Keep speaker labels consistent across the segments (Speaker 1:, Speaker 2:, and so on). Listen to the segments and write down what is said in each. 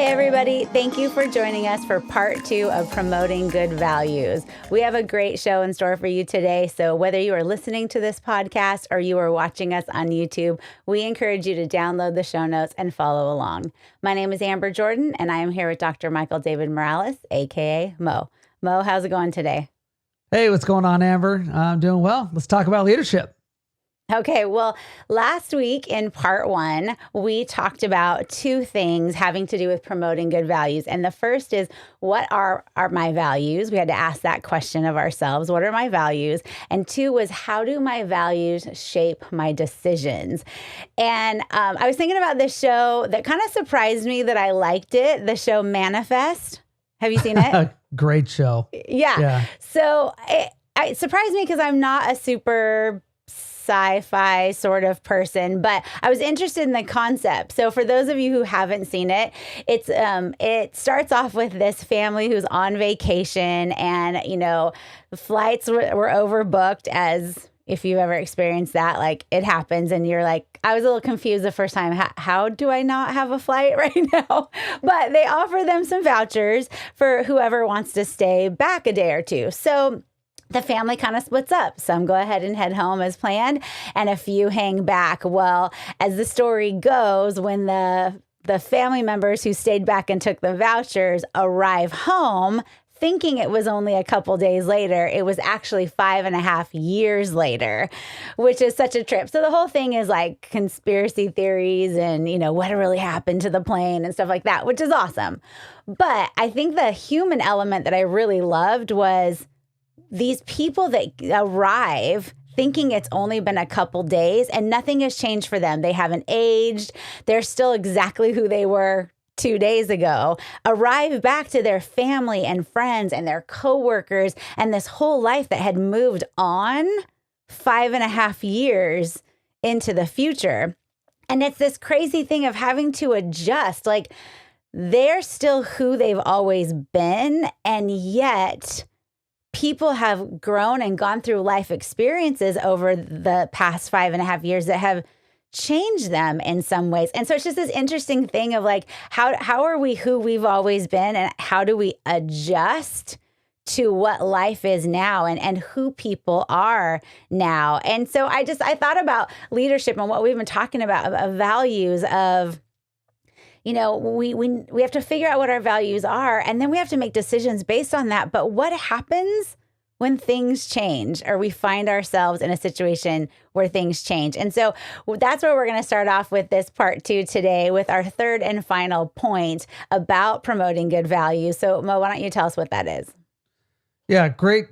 Speaker 1: everybody. Thank you for joining us for part 2 of Promoting Good Values. We have a great show in store for you today. So whether you are listening to this podcast or you are watching us on YouTube, we encourage you to download the show notes and follow along. My name is Amber Jordan, and I am here with Dr. Michael David Morales, aka Mo. Mo, how's it going today?
Speaker 2: Hey, what's going on, Amber? I'm doing well. Let's talk about leadership.
Speaker 1: Okay, well, last week in part 1, we talked about 2 things having to do with promoting good values. And the first is, what are my values? We had to ask that question of ourselves. What are my values? And 2 was, how do my values shape my decisions? And I was thinking about this show that kind of surprised me that I liked it, the show Manifest. Have you seen it?
Speaker 2: Great show.
Speaker 1: Yeah. So it surprised me because I'm not a super sci-fi sort of person, but I was interested in the concept. So for those of you who haven't seen it, it starts off with this family who's on vacation, and the flights were overbooked, as if you've ever experienced that, like it happens, and you're like, I was a little confused the first time. How do I not have a flight right now? But they offer them some vouchers for whoever wants to stay back a day or two. So the family kind of splits up. Some go ahead and head home as planned, and a few hang back. Well, as the story goes, when the family members who stayed back and took the vouchers arrive home, thinking it was only a couple days later, it was actually 5.5 years later, which is such a trip. So the whole thing is like conspiracy theories and, what really happened to the plane and stuff like that, which is awesome. But I think the human element that I really loved was these people that arrive thinking it's only been a couple days and nothing has changed for them. They haven't aged. They're still exactly who they were 2 days ago, arrive back to their family and friends and their coworkers and this whole life that had moved on 5.5 years into the future. And it's this crazy thing of having to adjust. Like, they're still who they've always been, and yet people have grown and gone through life experiences over the past 5.5 years that have changed them in some ways. And so it's just this interesting thing of like, how are we who we've always been, and how do we adjust to what life is now and who people are now? And so I thought about leadership and what we've been talking about of values of, we have to figure out what our values are, and then we have to make decisions based on that. But what happens when things change, or we find ourselves in a situation where things change? And so that's where we're going to start off with this part 2 today, with our third and final point about promoting good values. So Mo, why don't you tell us what that is?
Speaker 2: Yeah, great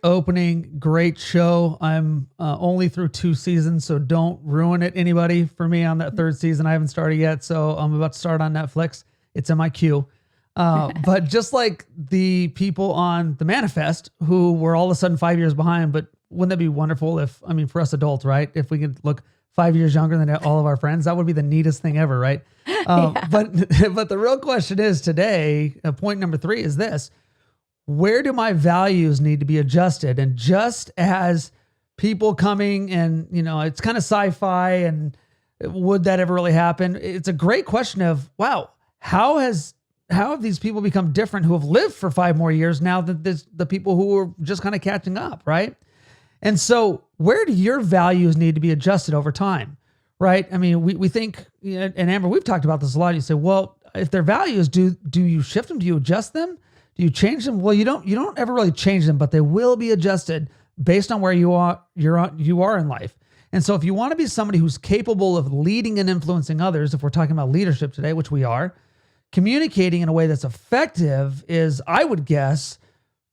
Speaker 2: opening, great show. I'm only through 2 seasons, so don't ruin it, anybody, for me on that 3rd season. I haven't started yet, so I'm about to start on Netflix. It's in my queue. But just like the people on The Manifest, who were all of a sudden 5 years behind, but wouldn't that be wonderful for us adults, right? If we could look 5 years younger than all of our friends, that would be the neatest thing ever, right?
Speaker 1: Yeah.
Speaker 2: But the real question is today, point number 3 is this: where do my values need to be adjusted? And just as people coming and, it's kind of sci-fi, and would that ever really happen? It's a great question of, wow, how have these people become different who have lived for 5 more years now than the people who are just kind of catching up, right? And so where do your values need to be adjusted over time, right? I mean, we think, and Amber, we've talked about this a lot. You say, well, if their values, do you shift them? Do you adjust them? Do you change them? Well, you don't ever really change them, but they will be adjusted based on where you are in life. And so if you want to be somebody who's capable of leading and influencing others, if we're talking about leadership today, which we are, communicating in a way that's effective is, I would guess,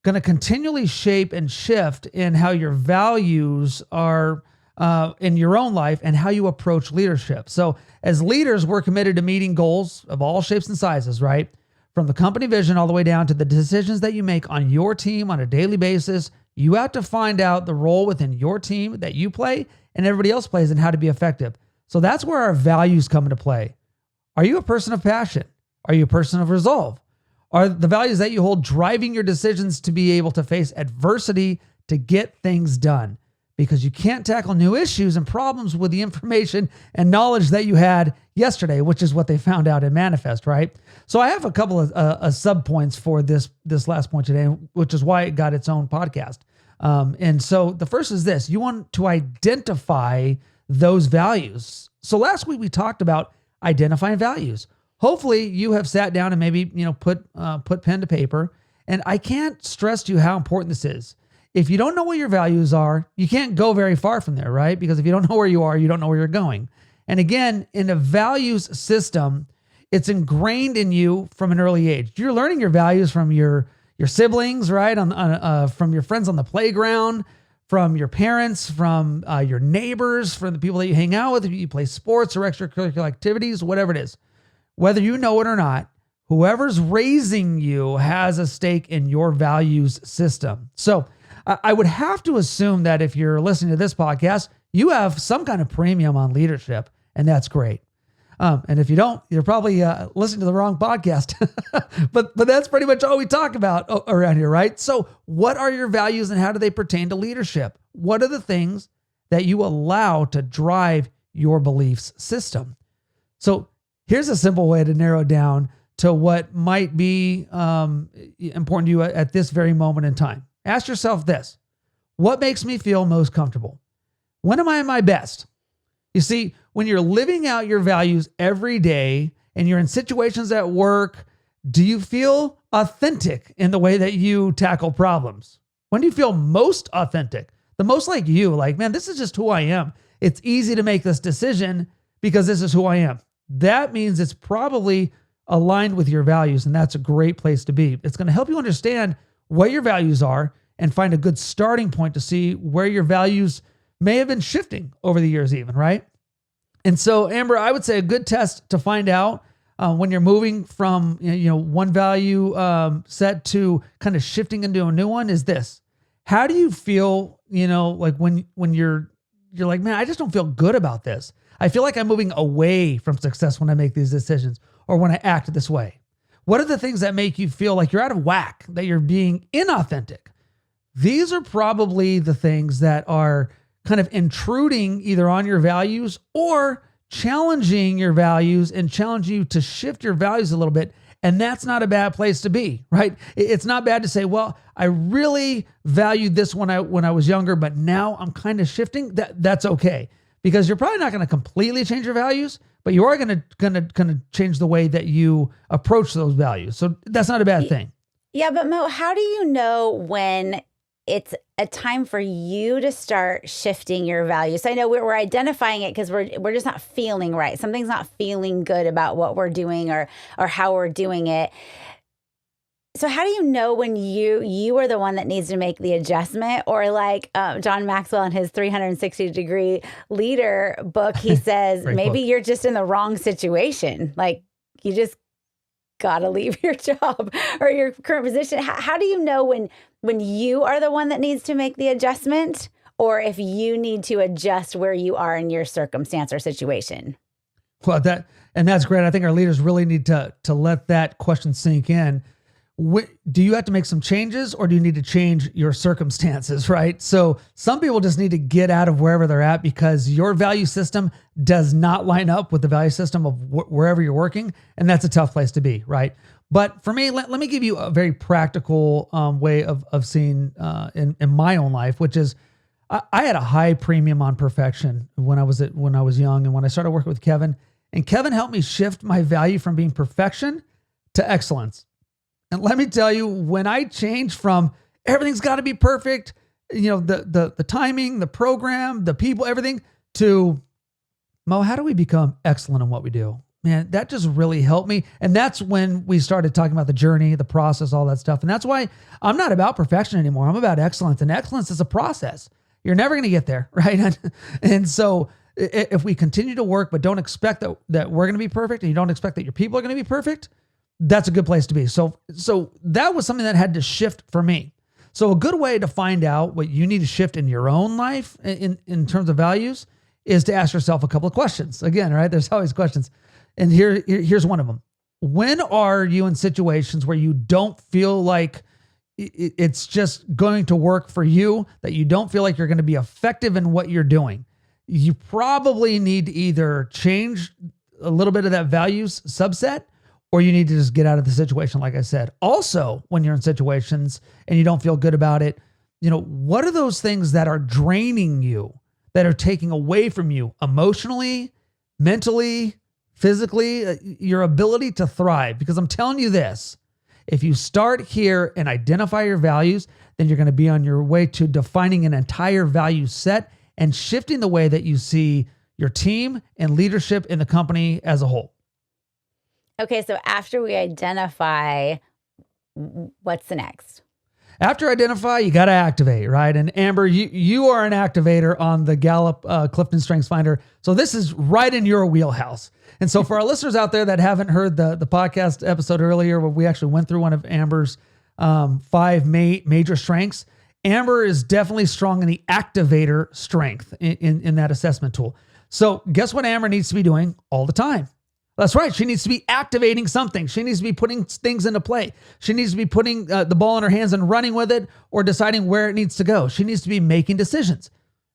Speaker 2: going to continually shape and shift in how your values are in your own life and how you approach leadership. So as leaders, we're committed to meeting goals of all shapes and sizes, right? From the company vision all the way down to the decisions that you make on your team on a daily basis. You have to find out the role within your team that you play and everybody else plays, and how to be effective. So that's where our values come into play. Are you a person of passion? Are you a person of resolve? Are the values that you hold driving your decisions to be able to face adversity to get things done? because you can't tackle new issues and problems with the information and knowledge that you had yesterday, which is what they found out in Manifest, right? So I have a couple of sub points for this last point today, which is why it got its own podcast. And so the first is this: you want to identify those values. So last week we talked about identifying values. Hopefully you have sat down and maybe, put pen to paper. And I can't stress to you how important this is. If you don't know what your values are, you can't go very far from there, right? Because if you don't know where you are, you don't know where you're going. And again, in a values system, it's ingrained in you from an early age. You're learning your values from your siblings, right? From your friends on the playground, from your parents, from your neighbors, from the people that you hang out with, if you play sports or extracurricular activities, whatever it is. Whether you know it or not, whoever's raising you has a stake in your values system. So I would have to assume that if you're listening to this podcast, you have some kind of premium on leadership, and that's great. And if you don't, you're probably listening to the wrong podcast. but that's pretty much all we talk about around here, right? So what are your values and how do they pertain to leadership? What are the things that you allow to drive your beliefs system? So here's a simple way to narrow down to what might be important to you at this very moment in time. Ask yourself this: what makes me feel most comfortable? When am I at my best? You see, when you're living out your values every day and you're in situations at work, do you feel authentic in the way that you tackle problems? When do you feel most authentic? The most like you, like, man, this is just who I am. It's easy to make this decision because this is who I am. That means it's probably aligned with your values, and that's a great place to be. It's going to help you understand what your values are and find a good starting point to see where your values may have been shifting over the years even, right? And so, Amber, I would say a good test to find out when you're moving from one value set to kind of shifting into a new one is this: how do you feel? Like when you're like, man, I just don't feel good about this. I feel like I'm moving away from success when I make these decisions or when I act this way. What are the things that make you feel like you're out of whack, that you're being inauthentic? These are probably the things that are kind of intruding either on your values or challenging your values and challenging you to shift your values a little bit. And that's not a bad place to be, right? It's not bad to say, well, I really valued this when I was younger, but now I'm kind of shifting. That's okay, because you're probably not going to completely change your values, but you are going to change the way that you approach those values. So that's not a bad thing.
Speaker 1: Yeah, but Mo, how do you know when it's a time for you to start shifting your values? So I know we're identifying it because we're just not feeling right. Something's not feeling good about what we're doing or how we're doing it. So how do you know when you are the one that needs to make the adjustment? Or like John Maxwell in his 360-degree leader book, he says, maybe you're just in the wrong situation. Like you just got to leave your job or your current position. How do you know when you are the one that needs to make the adjustment, or if you need to adjust where you are in your circumstance or situation?
Speaker 2: Well, that's great. I think our leaders really need to let that question sink in. Do you have to make some changes, or do you need to change your circumstances, right? So some people just need to get out of wherever they're at because your value system does not line up with the value system of wherever you're working. And that's a tough place to be, right? But for me, let me give you a very practical way of seeing in my own life, which is I had a high premium on perfection when I was young. And when I started working with Kevin, and Kevin helped me shift my value from being perfection to excellence. And let me tell you, when I changed from everything's got to be perfect, the timing, the program, the people, everything, to Mo, how do we become excellent in what we do? Man, that just really helped me. And that's when we started talking about the journey, the process, all that stuff. And that's why I'm not about perfection anymore. I'm about excellence. And excellence is a process. You're never going to get there, right? And so if we continue to work, but don't expect that we're going to be perfect, and you don't expect that your people are going to be perfect, that's a good place to be. So that was something that had to shift for me. So a good way to find out what you need to shift in your own life in terms of values is to ask yourself a couple of questions. Again, right? There's always questions. And here's one of them. When are you in situations where you don't feel like it's just going to work for you, that you don't feel like you're going to be effective in what you're doing, you probably need to either change a little bit of that values subset, or you need to just get out of the situation, like I said. Also, when you're in situations and you don't feel good about it, what are those things that are draining you, that are taking away from you emotionally, mentally, physically, your ability to thrive? Because I'm telling you this, if you start here and identify your values, then you're going to be on your way to defining an entire value set and shifting the way that you see your team and leadership in the company as a whole.
Speaker 1: Okay, so after we identify, what's the next?
Speaker 2: After identify, you got to activate, right? And Amber, you are an activator on the Gallup Clifton Strengths Finder. So this is right in your wheelhouse. And so for our listeners out there that haven't heard the podcast episode earlier, where we actually went through one of Amber's 5 major strengths, Amber is definitely strong in the activator strength in that assessment tool. So guess what Amber needs to be doing all the time? That's right. She needs to be activating something. She needs to be putting things into play. She needs to be putting the ball in her hands and running with it, or deciding where it needs to go. She needs to be making decisions.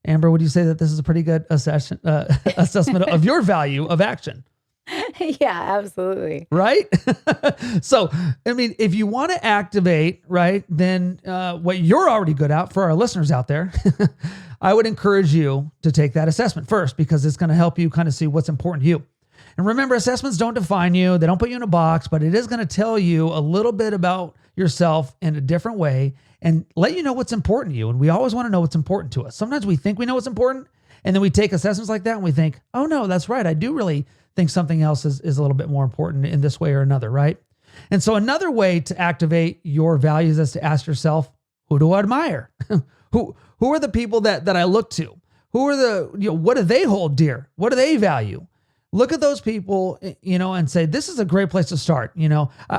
Speaker 2: Amber, would you say that this is a pretty good assessment of your value of action?
Speaker 1: Yeah, absolutely.
Speaker 2: Right? So, I mean, if you want to activate, right, then what you're already good at, for our listeners out there, I would encourage you to take that assessment first, because it's going to help you kind of see what's important to you. And remember, assessments don't define you. They don't put you in a box, but it is going to tell you a little bit about yourself in a different way and let you know what's important to you. And we always want to know what's important to us. Sometimes we think we know what's important, and then we take assessments like that and we think, oh no, that's right. I do really think something else is a little bit more important in this way or another, right? And so another way to activate your values is to ask yourself, who do I admire? Who are the people that I look to? Who are the, what do they hold dear? What do they value? Look at those people, and say, this is a great place to start.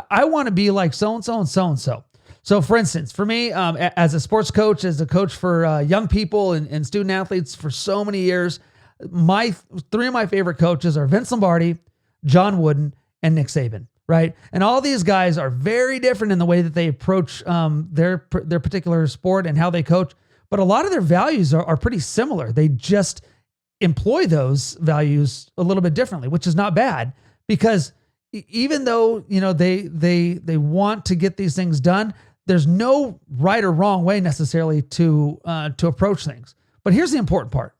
Speaker 2: I want to be like so-and-so and so-and-so. So for instance, for me, as a sports coach, as a coach for young people and student athletes for so many years, my 3 of my favorite coaches are Vince Lombardi, John Wooden, and Nick Saban, right? And all these guys are very different in the way that they approach their particular sport and how they coach. But a lot of their values are pretty similar. They just employ those values a little bit differently, which is not bad, because even though, they want to get these things done, there's no right or wrong way necessarily to approach things. But here's the important part.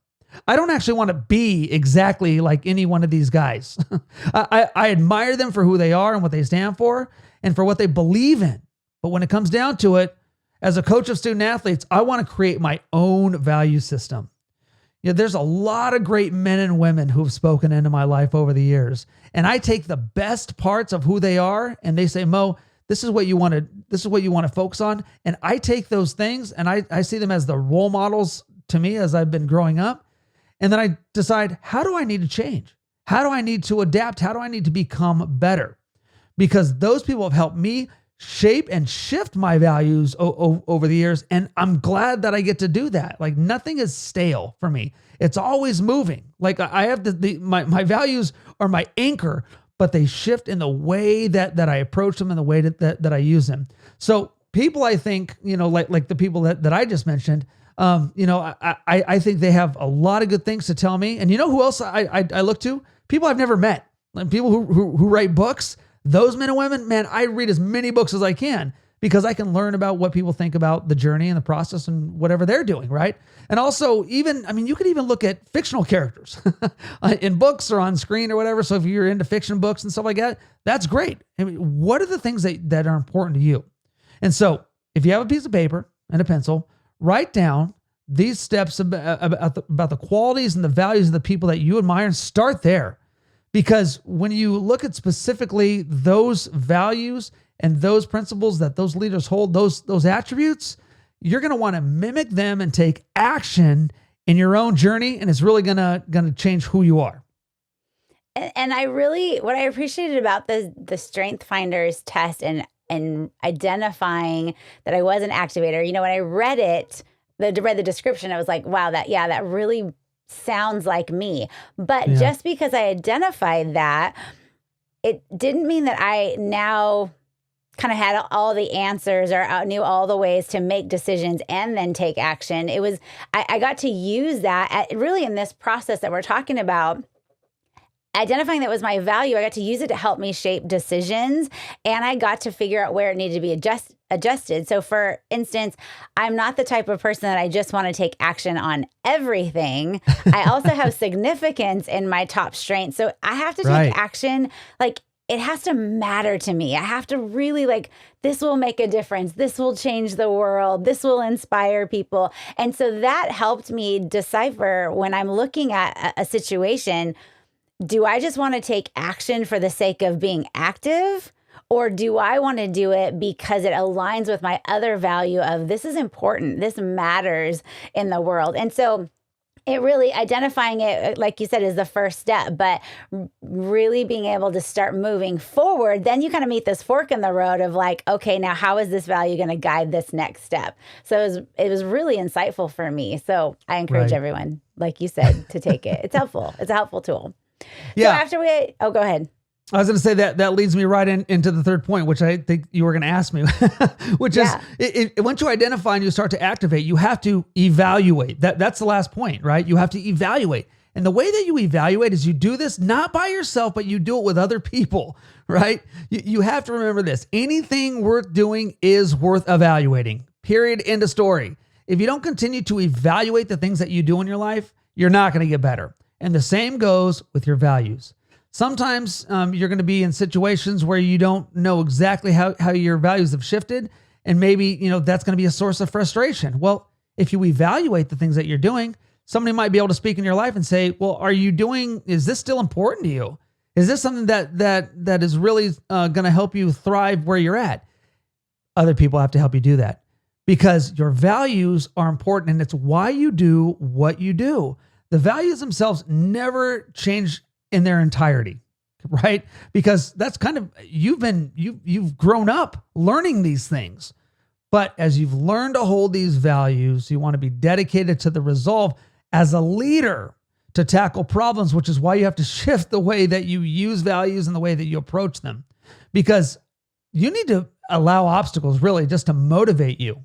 Speaker 2: I don't actually want to be exactly like any one of these guys. I admire them for who they are and what they stand for and for what they believe in. But when it comes down to it, as a coach of student athletes, I want to create my own value system. There's a lot of great men and women who've spoken into my life over the years. And I take the best parts of who they are and they say, Mo, this is what you want to focus on. And I take those things and I see them as the role models to me as I've been growing up. And then I decide, how do I need to change? How do I need to adapt? How do I need to become better? Because those people have helped me shape and shift my values over the years. And I'm glad that I get to do that. Like, nothing is stale for me. It's always moving. Like, I have my values are my anchor, but they shift in the way that I approach them and the way that I use them. So people, I think, like the people that I just mentioned, I think they have a lot of good things to tell me. And you know who else I look to? People I've never met, like people who write books. Those men and women, man, I read as many books as I can because I can learn about what people think about the journey and the process and whatever they're doing, right? And also, you could even look at fictional characters in books or on screen or whatever. So if you're into fiction books and stuff like that, that's great. I mean, what are the things that are important to you? And so if you have a piece of paper and a pencil, write down these steps about the qualities and the values of the people that you admire and start there. Because when you look at specifically those values and those principles that those leaders hold, those attributes, you're going to want to mimic them and take action in your own journey. And it's really going to change who you are.
Speaker 1: And what I appreciated about the Strength Finders test and identifying that I was an activator, when I read the description, I was like, wow, that really sounds like me. But just because I identified that, it didn't mean that I now kind of had all the answers or knew all the ways to make decisions and then take action. It was, I got to use that really in this process that we're talking about. Identifying that was my value, I got to use it to help me shape decisions, and I got to figure out where it needed to be adjusted. So for instance, I'm not the type of person that I just want to take action on everything. I also have significance in my top strengths. So I have to take action. Like, it has to matter to me. I have to really this will make a difference. This will change the world. This will inspire people. And so that helped me decipher when I'm looking at a situation, do I just want to take action for the sake of being active? Or do I want to do it because it aligns with my other value of this is important, this matters in the world? And so it really, identifying it, like you said, is the first step, but really being able to start moving forward, then you kind of meet this fork in the road of okay, now how is this value going to guide this next step? So it was really insightful for me. So I encourage everyone, like you said, to take it. It's helpful. It's a helpful tool.
Speaker 2: Yeah.
Speaker 1: So after go ahead.
Speaker 2: I was going to say that leads me right into the third point, which I think you were going to ask me, which is once you identify and you start to activate, you have to evaluate. That's the last point, right? You have to evaluate. And the way that you evaluate is you do this not by yourself, but you do it with other people, right? You have to remember this. Anything worth doing is worth evaluating. Period. End of story. If you don't continue to evaluate the things that you do in your life, you're not going to get better. And the same goes with your values. Sometimes you're going to be in situations where you don't know exactly how your values have shifted. And maybe, that's going to be a source of frustration. Well, if you evaluate the things that you're doing, somebody might be able to speak in your life and say, well, is this still important to you? Is this something that is really going to help you thrive where you're at? Other people have to help you do that because your values are important and it's why you do what you do. The values themselves never change in their entirety, right? Because that's kind of, you've grown up learning these things. But as you've learned to hold these values, you want to be dedicated to the resolve as a leader to tackle problems, which is why you have to shift the way that you use values and the way that you approach them. Because you need to allow obstacles really just to motivate you,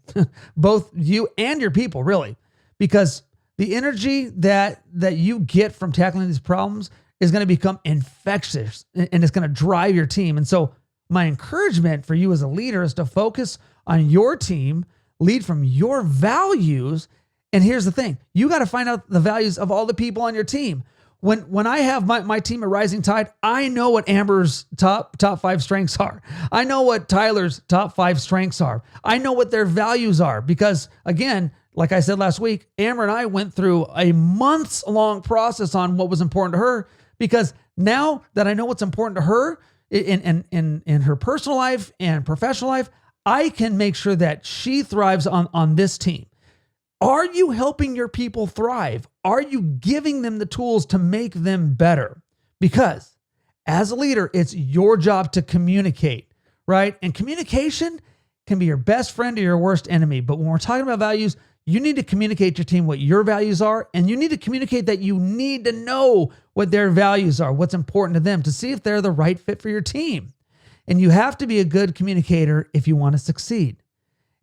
Speaker 2: both you and your people, really. Because the energy that you get from tackling these problems is going to become infectious and it's going to drive your team. And so my encouragement for you as a leader is to focus on your team, lead from your values. And here's the thing, you got to find out the values of all the people on your team. When I have my team at Rising Tide, I know what Amber's top 5 strengths are. I know what Tyler's top 5 strengths are. I know what their values are because, again, like I said last week, Amber and I went through a months-long process on what was important to her because now that I know what's important to her in her personal life and professional life, I can make sure that she thrives on this team. Are you helping your people thrive? Are you giving them the tools to make them better? Because as a leader, it's your job to communicate, right? And communication can be your best friend or your worst enemy. But when we're talking about values, you need to communicate to your team what your values are, and you need to communicate that you need to know what their values are, what's important to them, to see if they're the right fit for your team. And you have to be a good communicator if you want to succeed.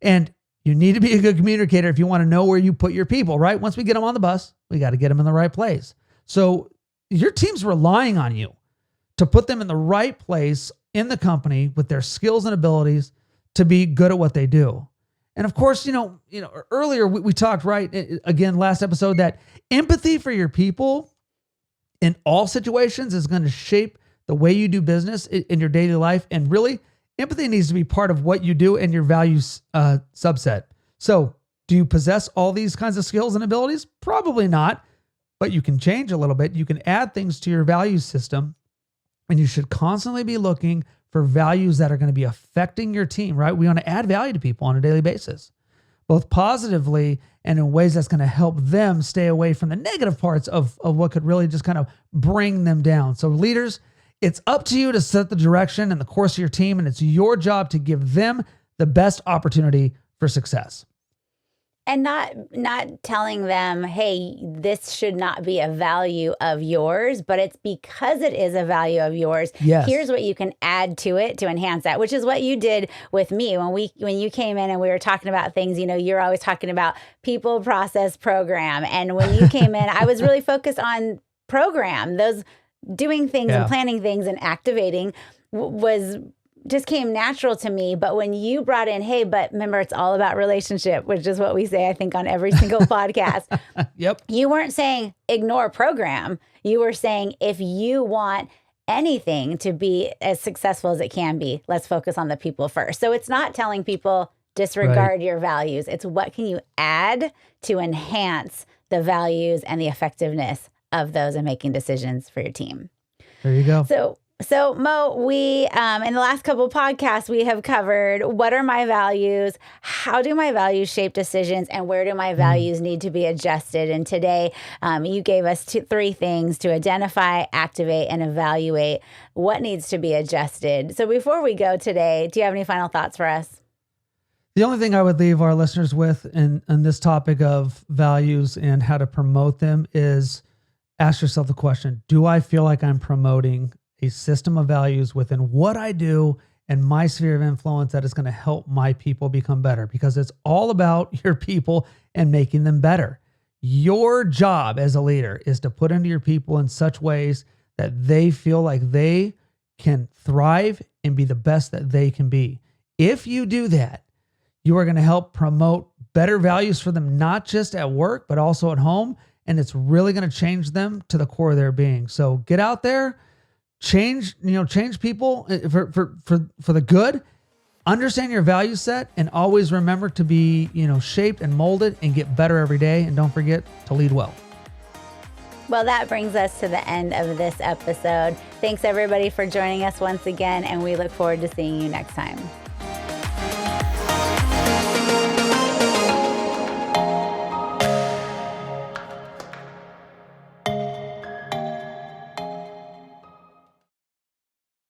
Speaker 2: And you need to be a good communicator if you want to know where you put your people, right? Once we get them on the bus, we got to get them in the right place. So your team's relying on you to put them in the right place in the company with their skills and abilities to be good at what they do. And of course, earlier we talked, right, again, last episode, that empathy for your people in all situations is going to shape the way you do business in your daily life. And really, empathy needs to be part of what you do in your values subset. So do you possess all these kinds of skills and abilities? Probably not, but you can change a little bit. You can add things to your value system, and you should constantly be looking for values that are going to be affecting your team, right? We want to add value to people on a daily basis, both positively and in ways that's going to help them stay away from the negative parts of what could really just kind of bring them down. So leaders, it's up to you to set the direction and the course of your team, and it's your job to give them the best opportunity for success.
Speaker 1: And not telling them, hey, this should not be a value of yours, but it's because it is a value of yours.
Speaker 2: Yes.
Speaker 1: Here's what you can add to it to enhance that, which is what you did with me when you came in and we were talking about things. You're always talking about people, process, program. And when you came in, I was really focused on program. Those doing things and planning things and activating just came natural to me. But when you brought in, hey, but remember, it's all about relationship, which is what we say, I think, on every single podcast.
Speaker 2: Yep.
Speaker 1: You weren't saying ignore program. You were saying, if you want anything to be as successful as it can be, let's focus on the people first. So it's not telling people disregard your values. It's what can you add to enhance the values and the effectiveness of those in making decisions for your team.
Speaker 2: There you go.
Speaker 1: So Mo, we, in the last couple of podcasts, we have covered what are my values, how do my values shape decisions, and where do my values need to be adjusted. And today, you gave us three things to identify, activate, and evaluate what needs to be adjusted. So before we go today, do you have any final thoughts for us?
Speaker 2: The only thing I would leave our listeners with in this topic of values and how to promote them is ask yourself the question, do I feel like I'm promoting a system of values within what I do and my sphere of influence that is going to help my people become better? Because it's all about your people and making them better. Your job as a leader is to put into your people in such ways that they feel like they can thrive and be the best that they can be. If you do that, you are going to help promote better values for them, not just at work, but also at home. And it's really going to change them to the core of their being. So get out there. Change people for the good. Understand your value set and always remember to be, shaped and molded and get better every day. And don't forget to lead well.
Speaker 1: Well, that brings us to the end of this episode. Thanks everybody for joining us once again, and we look forward to seeing you next time.